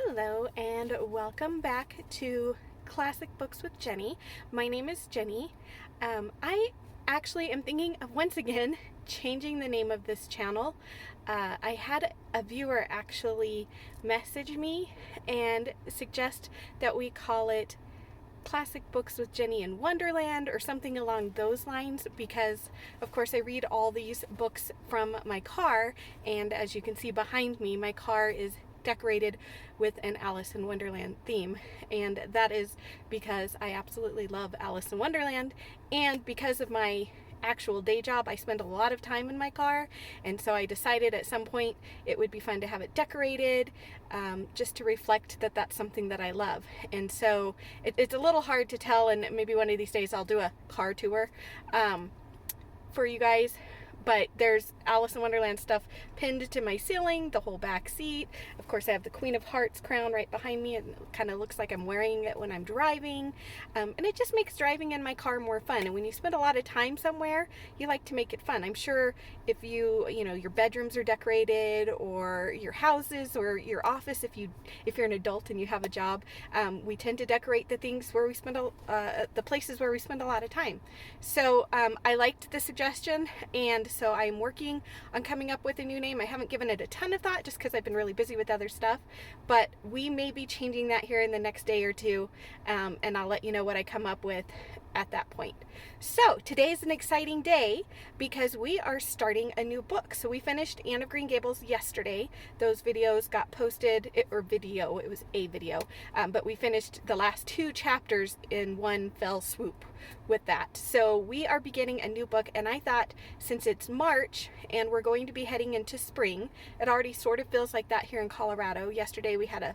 Hello and welcome back to Classic Books with Jenny. My name is Jenny. I actually am thinking of once again changing the name of this channel. I had a viewer actually message me and suggest that we call it Classic Books with Jenny in Wonderland or something along those lines, because of course I read all these books from my car, and as you can see behind me, my car is decorated with an Alice in Wonderland theme, and that is because I absolutely love Alice in Wonderland, and because of my actual day job I spend a lot of time in my car, and so I decided at some point it would be fun to have it decorated, just to reflect that that's something that I love. And so it's a little hard to tell, and maybe one of these days I'll do a car tour for you guys. But there's Alice in Wonderland stuff pinned to my ceiling, the whole back seat. Of course, I have the Queen of Hearts crown right behind me. It kind of looks like I'm wearing it when I'm driving. And it just makes driving in my car more fun. And when you spend a lot of time somewhere, you like to make it fun. I'm sure if your bedrooms are decorated, or your houses, or your office, if you're an adult and you have a job, we tend to decorate the things where we spend the places where we spend a lot of time. So I liked the suggestion, and so I'm working on coming up with a new name. I haven't given it a ton of thought just because I've been really busy with other stuff, but we may be changing that here in the next day or two, and I'll let you know what I come up with at that point. So today is an exciting day because we are starting a new book. So we finished Anne of Green Gables yesterday. Those videos got posted, it was a video, but we finished the last 2 chapters in one fell swoop with that. So we are beginning a new book, and I thought, since it's March and we're going to be heading into spring, it already sort of feels like that here in Colorado. Yesterday we had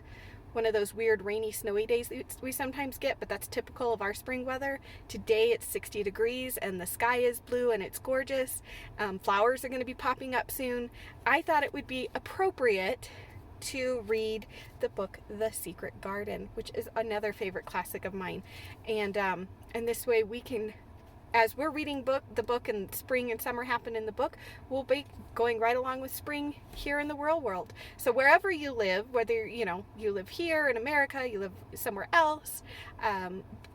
one of those weird rainy, snowy days that we sometimes get, but that's typical of our spring weather. Today it's 60 degrees and the sky is blue and it's gorgeous. Flowers are going to be popping up soon. I thought it would be appropriate to read the book The Secret Garden, which is another favorite classic of mine. And this way we can, as we're reading the book and spring and summer happen in the book, we'll be going right along with spring here in the real world. So wherever you live, whether you live here in America, you live somewhere else,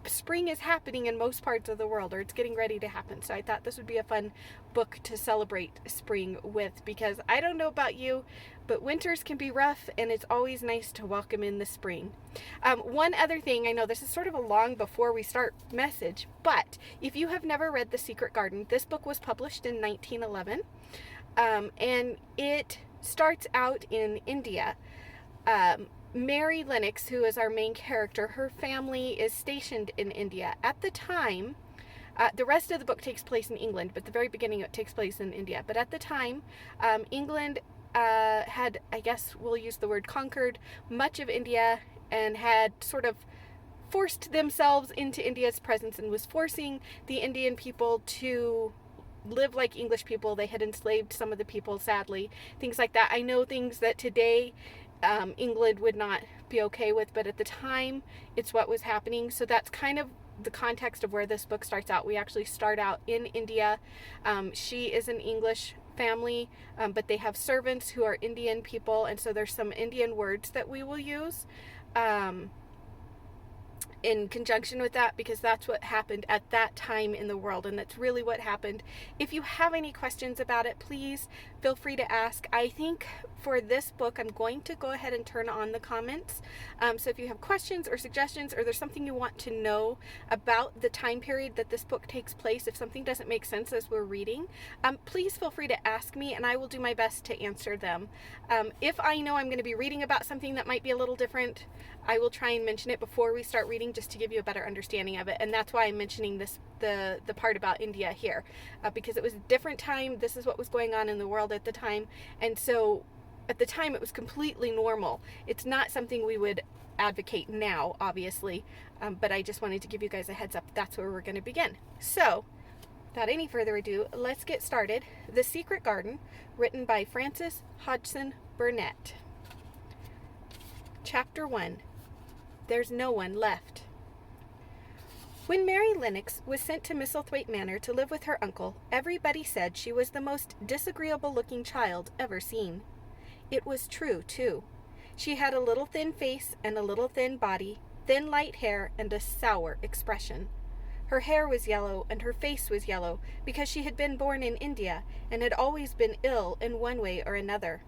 spring is happening in most parts of the world, or it's getting ready to happen. So I thought this would be a fun book to celebrate spring with, because I don't know about you, but winters can be rough, and it's always nice to welcome in the spring. One other thing, I know this is sort of a long before we start message, but if you have never read The Secret Garden, this book was published in 1911, and it starts out in India. Mary Lennox, who is our main character, her family is stationed in India. At the time, the rest of the book takes place in England, but the very beginning it takes place in India. But at the time, England had, I guess we'll use the word, conquered much of India, and had sort of forced themselves into India's presence, and was forcing the Indian people to live like English people. They had enslaved some of the people, sadly, things like that. I know things that today England would not be okay with, but at the time it's what was happening. So that's kind of the context of where this book starts out. We actually start out in India. She is an English family, but they have servants who are Indian people, and so there's some Indian words that we will use in conjunction with that, because that's what happened at that time in the world, and that's really what happened. If you have any questions about it, please feel free to ask. I think for this book I'm going to go ahead and turn on the comments, so if you have questions or suggestions, or there's something you want to know about the time period that this book takes place, if something doesn't make sense as we're reading, please feel free to ask me, and I will do my best to answer them. If I know I'm going to be reading about something that might be a little different, I will try and mention it before we start reading, just to give you a better understanding of it. And that's why I'm mentioning the part about India here, because it was a different time. This is what was going on in the world at the time, and so at the time it was completely normal. It's not something we would advocate now, obviously, but I just wanted to give you guys a heads up. That's where we're going to begin. So without any further ado, let's get started. The Secret Garden, written by Frances Hodgson Burnett. Chapter 1. There's no one left. When Mary Lennox was sent to Misselthwaite Manor to live with her uncle, everybody said she was the most disagreeable-looking child ever seen. It was true, too. She had a little thin face and a little thin body, thin light hair, and a sour expression. Her hair was yellow and her face was yellow because she had been born in India and had always been ill in one way or another.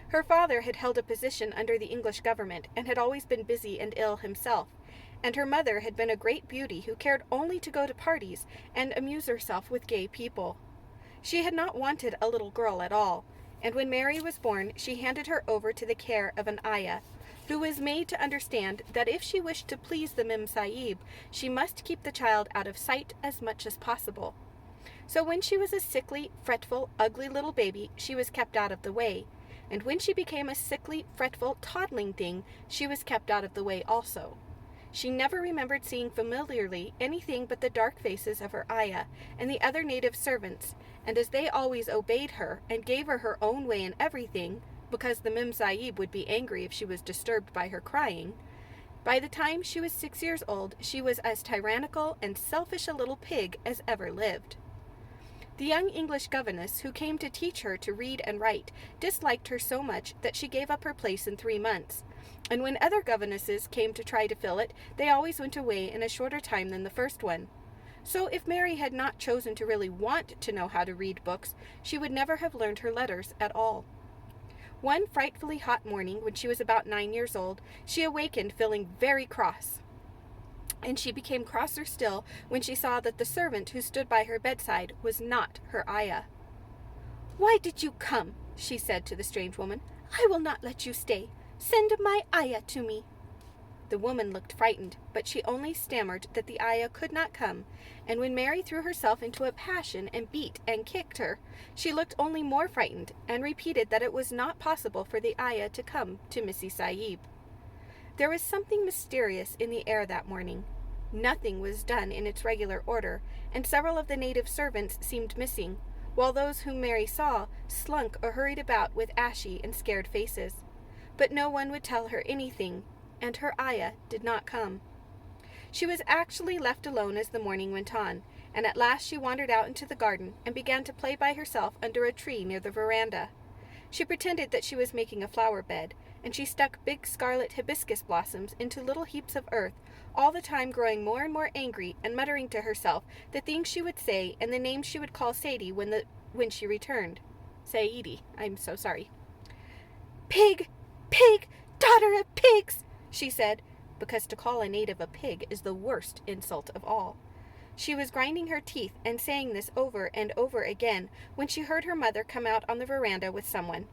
Her father had held a position under the English government and had always been busy and ill himself, and her mother had been a great beauty who cared only to go to parties and amuse herself with gay people. She had not wanted a little girl at all, and when Mary was born she handed her over to the care of an ayah, who was made to understand that if she wished to please the Mem Sahib, she must keep the child out of sight as much as possible. So when she was a sickly, fretful, ugly little baby, she was kept out of the way, and when she became a sickly, fretful, toddling thing, she was kept out of the way also. She never remembered seeing familiarly anything but the dark faces of her ayah and the other native servants, and as they always obeyed her and gave her her own way in everything, because the Mem Sahib would be angry if she was disturbed by her crying, by the time she was 6 years old, she was as tyrannical and selfish a little pig as ever lived. The young English governess who came to teach her to read and write disliked her so much that she gave up her place in 3 months, and when other governesses came to try to fill it, they always went away in a shorter time than the first one. So if Mary had not chosen to really want to know how to read books, she would never have learned her letters at all. One frightfully hot morning, when she was about 9 years old, she awakened feeling very cross. And she became crosser still when she saw that the servant who stood by her bedside was not her ayah. "Why did you come?" she said to the strange woman. "I will not let you stay. Send my ayah to me." The woman looked frightened, but she only stammered that the ayah could not come, and when Mary threw herself into a passion and beat and kicked her, she looked only more frightened and repeated that it was not possible for the ayah to come to Missy Sahib. There was something mysterious in the air that morning. Nothing was done in its regular order, and several of the native servants seemed missing, while those whom Mary saw slunk or hurried about with ashy and scared faces. But no one would tell her anything, and her ayah did not come. She was actually left alone as the morning went on, and at last she wandered out into the garden and began to play by herself under a tree near the veranda. She pretended that she was making a flower bed, and she stuck big scarlet hibiscus blossoms into little heaps of earth, all the time growing more and more angry and muttering to herself the things she would say and the names she would call Sadie when she returned. Saidi, I'm so sorry. "Pig! Pig! Daughter of pigs!" she said, because to call a native a pig is the worst insult of all. She was grinding her teeth and saying this over and over again when she heard her mother come out on the veranda with someone.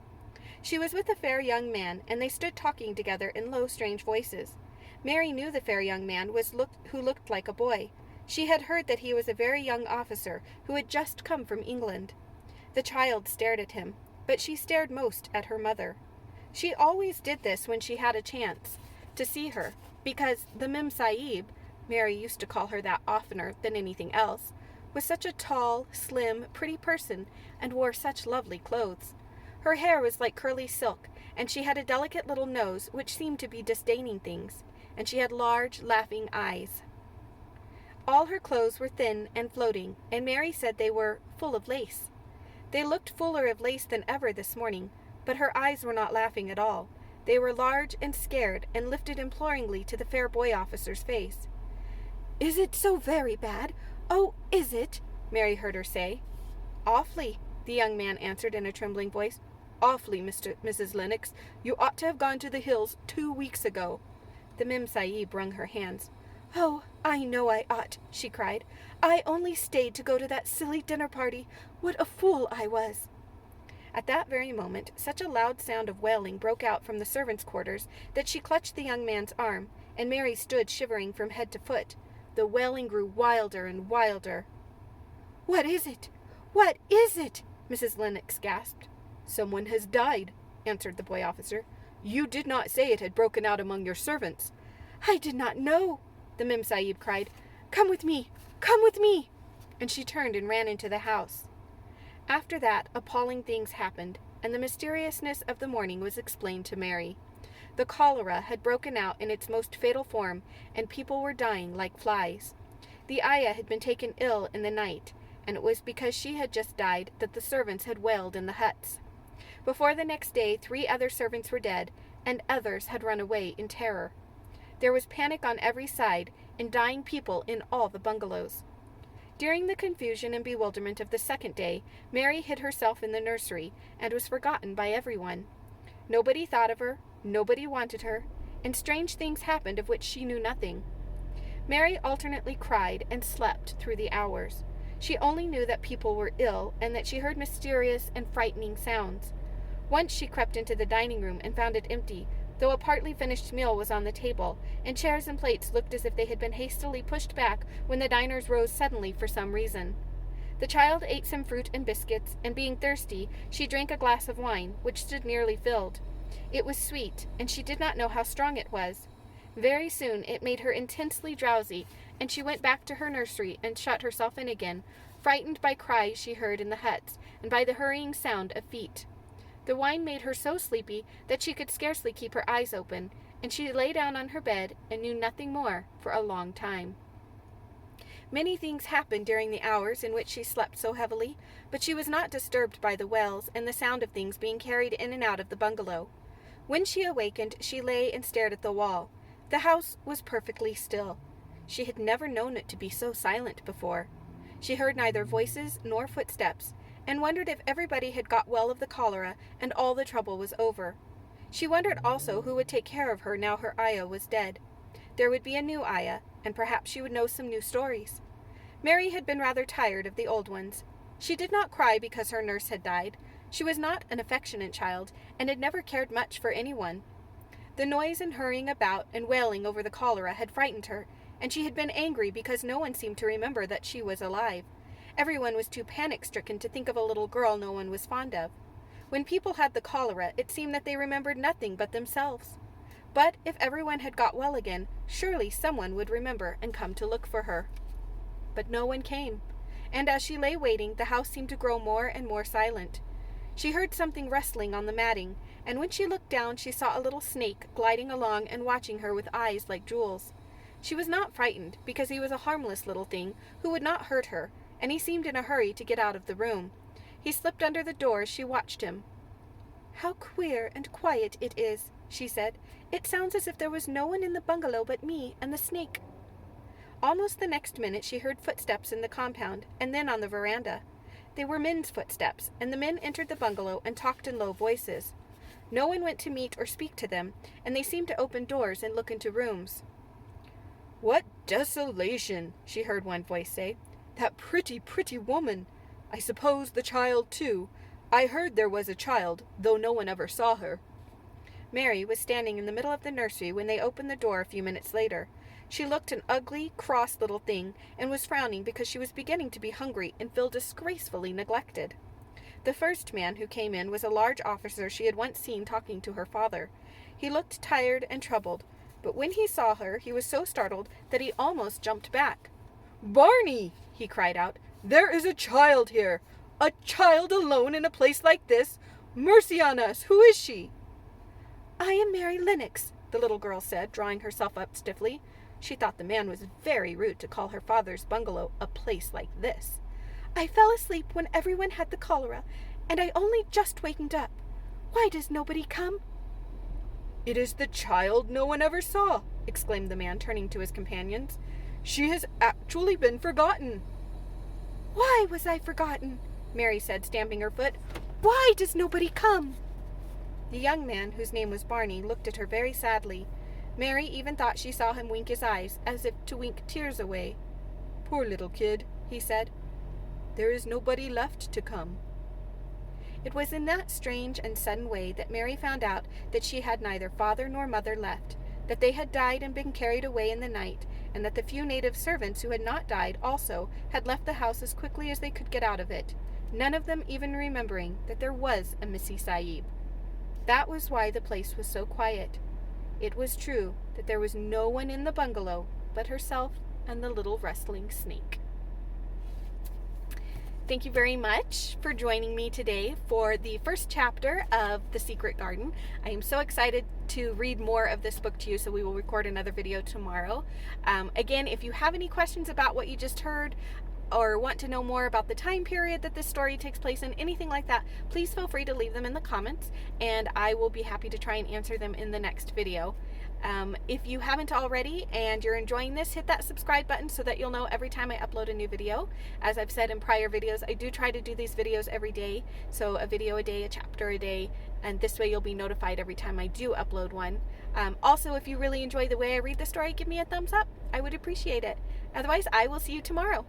She was with a fair young man, and they stood talking together in low, strange voices. Mary knew the fair young man who looked like a boy. She had heard that he was a very young officer who had just come from England. The child stared at him, but she stared most at her mother. She always did this when she had a chance to see her, because the Mem Sahib, Mary used to call her that oftener than anything else, was such a tall, slim, pretty person and wore such lovely clothes. Her hair was like curly silk, and she had a delicate little nose which seemed to be disdaining things, and she had large, laughing eyes. All her clothes were thin and floating, and Mary said they were full of lace. They looked fuller of lace than ever this morning, but her eyes were not laughing at all. They were large and scared, and lifted imploringly to the fair boy officer's face. "Is it so very bad? Oh, is it?" Mary heard her say. "Awfully," the young man answered in a trembling voice. "Awfully, Mrs. Lennox. You ought to have gone to the hills 2 weeks ago." The Mem Sahib wrung her hands. "Oh, I know I ought," she cried. "I only stayed to go to that silly dinner party. What a fool I was." At that very moment, such a loud sound of wailing broke out from the servants' quarters that she clutched the young man's arm, and Mary stood shivering from head to foot. The wailing grew wilder and wilder. "What is it? What is it?" Mrs. Lennox gasped. "Someone has died," answered the boy officer. "You did not say it had broken out among your servants." "I did not know," the Mem Sahib cried. "Come with me! Come with me!" And she turned and ran into the house. After that, appalling things happened, and the mysteriousness of the morning was explained to Mary. The cholera had broken out in its most fatal form, and people were dying like flies. The ayah had been taken ill in the night, and it was because she had just died that the servants had wailed in the huts. Before the next day, 3 other servants were dead, and others had run away in terror. There was panic on every side and dying people in all the bungalows. During the confusion and bewilderment of the second day, Mary hid herself in the nursery and was forgotten by everyone. Nobody thought of her, nobody wanted her, and strange things happened of which she knew nothing. Mary alternately cried and slept through the hours. She only knew that people were ill and that she heard mysterious and frightening sounds. Once she crept into the dining room and found it empty, though a partly finished meal was on the table, and chairs and plates looked as if they had been hastily pushed back when the diners rose suddenly for some reason. The child ate some fruit and biscuits, and being thirsty, she drank a glass of wine, which stood nearly filled. It was sweet, and she did not know how strong it was. Very soon it made her intensely drowsy, and she went back to her nursery and shut herself in again, frightened by cries she heard in the huts, and by the hurrying sound of feet. The wine made her so sleepy that she could scarcely keep her eyes open, and she lay down on her bed and knew nothing more for a long time. Many things happened during the hours in which she slept so heavily, but she was not disturbed by the wails and the sound of things being carried in and out of the bungalow. When she awakened, she lay and stared at the wall. The house was perfectly still. She had never known it to be so silent before. She heard neither voices nor footsteps, and wondered if everybody had got well of the cholera and all the trouble was over. She wondered also who would take care of her now her Ayah was dead. There would be a new Ayah, and perhaps she would know some new stories. Mary had been rather tired of the old ones. She did not cry because her nurse had died. She was not an affectionate child, and had never cared much for anyone. The noise and hurrying about and wailing over the cholera had frightened her, and she had been angry because no one seemed to remember that she was alive. Everyone was too panic-stricken to think of a little girl no one was fond of. When people had the cholera, it seemed that they remembered nothing but themselves. But if everyone had got well again, surely someone would remember and come to look for her. But no one came, and as she lay waiting, the house seemed to grow more and more silent. She heard something rustling on the matting, and when she looked down, she saw a little snake gliding along and watching her with eyes like jewels. She was not frightened, because he was a harmless little thing who would not hurt her, and he seemed in a hurry to get out of the room. He slipped under the door as she watched him. "How queer and quiet it is," she said. "It sounds as if there was no one in the bungalow but me and the snake." Almost the next minute she heard footsteps in the compound, and then on the veranda. They were men's footsteps, and the men entered the bungalow and talked in low voices. No one went to meet or speak to them, and they seemed to open doors and look into rooms. "What desolation!" she heard one voice say. "That pretty, pretty woman! I suppose the child, too. I heard there was a child, though no one ever saw her." Mary was standing in the middle of the nursery when they opened the door a few minutes later. She looked an ugly, cross little thing, and was frowning because she was beginning to be hungry and feel disgracefully neglected. The first man who came in was a large officer she had once seen talking to her father. He looked tired and troubled, but when he saw her, he was so startled that he almost jumped back. "Barney!" he cried out. "There is a child here! A child alone in a place like this! Mercy on us! Who is she?" "I am Mary Lennox," the little girl said, drawing herself up stiffly. She thought the man was very rude to call her father's bungalow a place like this. "I fell asleep when everyone had the cholera, and I only just wakened up. Why does nobody come?" "It is the child no one ever saw," exclaimed the man, turning to his companions. "She has actually been forgotten." "Why was I forgotten?" Mary said, stamping her foot. "Why does nobody come?" The young man, whose name was Barney, looked at her very sadly. Mary even thought she saw him wink his eyes, as if to wink tears away. "Poor little kid," he said. "There is nobody left to come." It was in that strange and sudden way that Mary found out that she had neither father nor mother left, that they had died and been carried away in the night, and that the few native servants who had not died also had left the house as quickly as they could get out of it, none of them even remembering that there was a Missy Sahib. That was why the place was so quiet. It was true that there was no one in the bungalow but herself and the little rustling snake. Thank you very much for joining me today for the first chapter of The Secret Garden. I am so excited to read more of this book to you, so we will record another video tomorrow. Again, if you have any questions about what you just heard, or want to know more about the time period that this story takes place in, anything like that, please feel free to leave them in the comments, and I will be happy to try and answer them in the next video. If you haven't already and you're enjoying this, hit that subscribe button so that you'll know every time I upload a new video. As I've said in prior videos, I do try to do these videos every day, so a video a day, a chapter a day, and this way you'll be notified every time I do upload one. Also, if you really enjoy the way I read the story, give me a thumbs up. I would appreciate it. Otherwise, I will see you tomorrow.